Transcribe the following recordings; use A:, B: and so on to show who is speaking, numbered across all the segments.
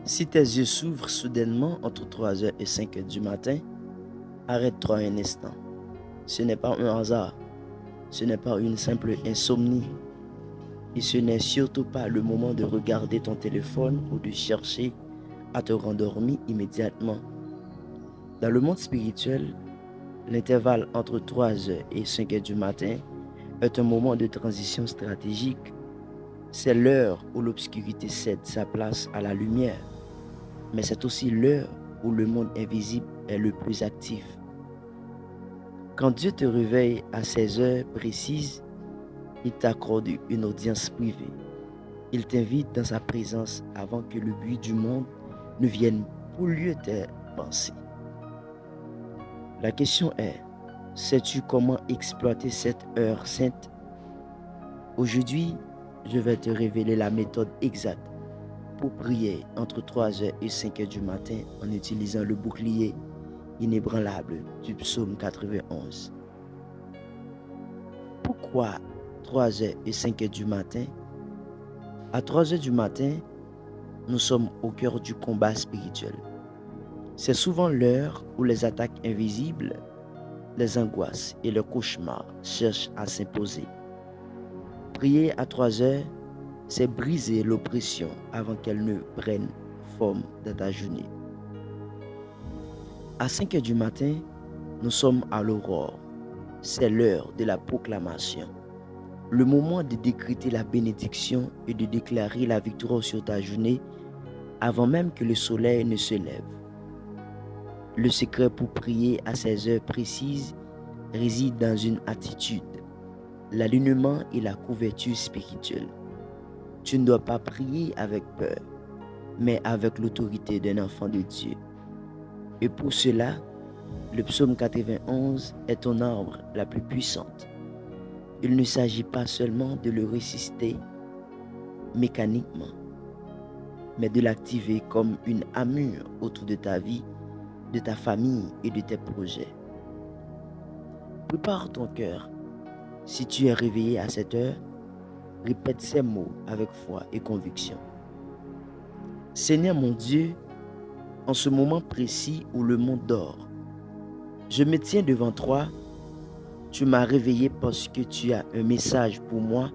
A: Si tes yeux s'ouvrent soudainement entre 3 heures et 5 heures du matin, arrête-toi un instant. Ce n'est pas un hasard, ce n'est pas une simple insomnie, et ce n'est surtout pas le moment de regarder ton téléphone ou de chercher à te rendormir immédiatement. Dans le monde spirituel, l'intervalle entre 3 heures et 5 heures du matin est un moment de transition stratégique. C'est l'heure où l'obscurité cède sa place à la lumière, mais c'est aussi l'heure où le monde invisible est le plus actif. Quand Dieu te réveille à ces heures précises, il t'accorde une audience privée. Il t'invite dans sa présence avant que le bruit du monde ne vienne polluer tes pensées. La question est, sais-tu comment exploiter cette heure sainte? Aujourd'hui, je vais te révéler la méthode exacte pour prier entre 3 heures et 5 heures du matin en utilisant le bouclier inébranlable du psaume 91. Pourquoi 3 heures et 5 heures du matin? À 3 heures du matin, nous sommes au cœur du combat spirituel. C'est souvent l'heure où les attaques invisibles, les angoisses et les cauchemars cherchent à s'imposer. Prier à 3 heures, c'est briser l'oppression avant qu'elle ne prenne forme dans ta journée. À 5 heures du matin, nous sommes à l'aurore. C'est l'heure de la proclamation. Le moment de décréter la bénédiction et de déclarer la victoire sur ta journée avant même que le soleil ne se lève. Le secret pour prier à ces heures précises réside dans une attitude, l'alignement et la couverture spirituelle. Tu ne dois pas prier avec peur, mais avec l'autorité d'un enfant de Dieu. Et pour cela, le psaume 91 est ton arme la plus puissante. Il ne s'agit pas seulement de le résister mécaniquement, mais de l'activer comme une armure autour de ta vie, de ta famille et de tes projets. Prépare ton cœur. Si tu es réveillé à cette heure, répète ces mots avec foi et conviction. Seigneur mon Dieu, en ce moment précis où le monde dort, je me tiens devant toi. Tu m'as réveillé parce que tu as un message pour moi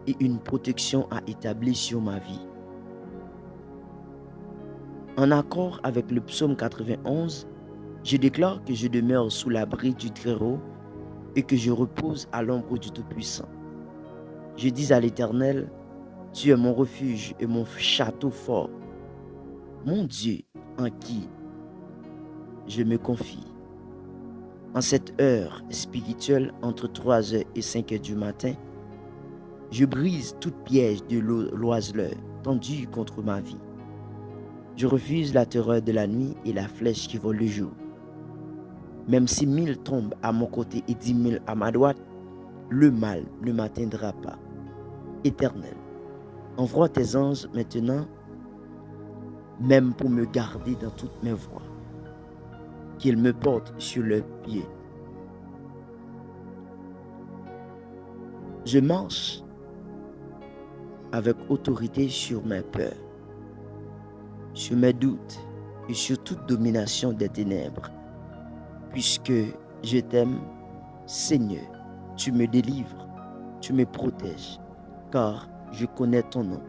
A: et une protection à établir sur ma vie. En accord avec le psaume 91, je déclare que je demeure sous l'abri du Très-Haut et que je repose à l'ombre du Tout-Puissant. Je dis à l'Éternel, tu es mon refuge et mon château fort, mon Dieu en qui je me confie. En cette heure spirituelle entre 3 heures et 5 heures du matin, je brise toute piège de l'oiseleur tendue contre ma vie. Je refuse la terreur de la nuit et la flèche qui vole le jour. Même si 1000 tombent à mon côté et 10 000 à ma droite, le mal ne m'atteindra pas. Éternel, envoie tes anges maintenant, même pour me garder dans toutes mes voies, qu'ils me portent sur leurs pieds. Je marche avec autorité sur mes peurs, sur mes doutes et sur toute domination des ténèbres, puisque je t'aime, Seigneur, tu me délivres, tu me protèges, car je connais ton nom.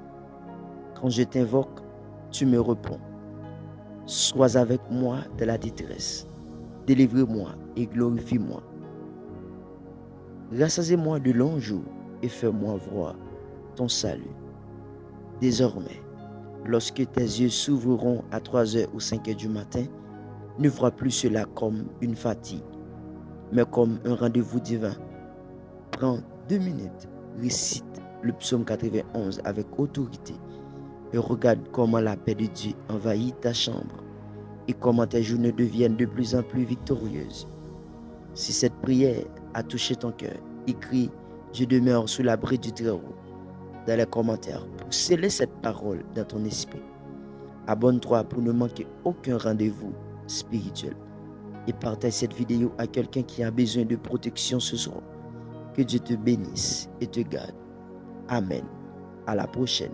A: Quand je t'invoque, tu me réponds. Sois avec moi dans la détresse, délivre-moi et glorifie-moi. Rassasie-moi de longs jours et fais-moi voir ton salut. Désormais, lorsque tes yeux s'ouvriront à 3 heures ou 5 heures du matin, ne vois plus cela comme une fatigue, mais comme un rendez-vous divin. Prends 2 minutes, récite le psaume 91 avec autorité et regarde comment la paix de Dieu envahit ta chambre et comment tes journées deviennent de plus en plus victorieuses. Si cette prière a touché ton cœur, écris « Je demeure sous l'abri du Très-Haut » dans les commentaires pour sceller cette parole dans ton esprit. Abonne-toi pour ne manquer aucun rendez-vous spirituel et partage cette vidéo à quelqu'un qui a besoin de protection ce soir. Que Dieu te bénisse et te garde. Amen. À la prochaine.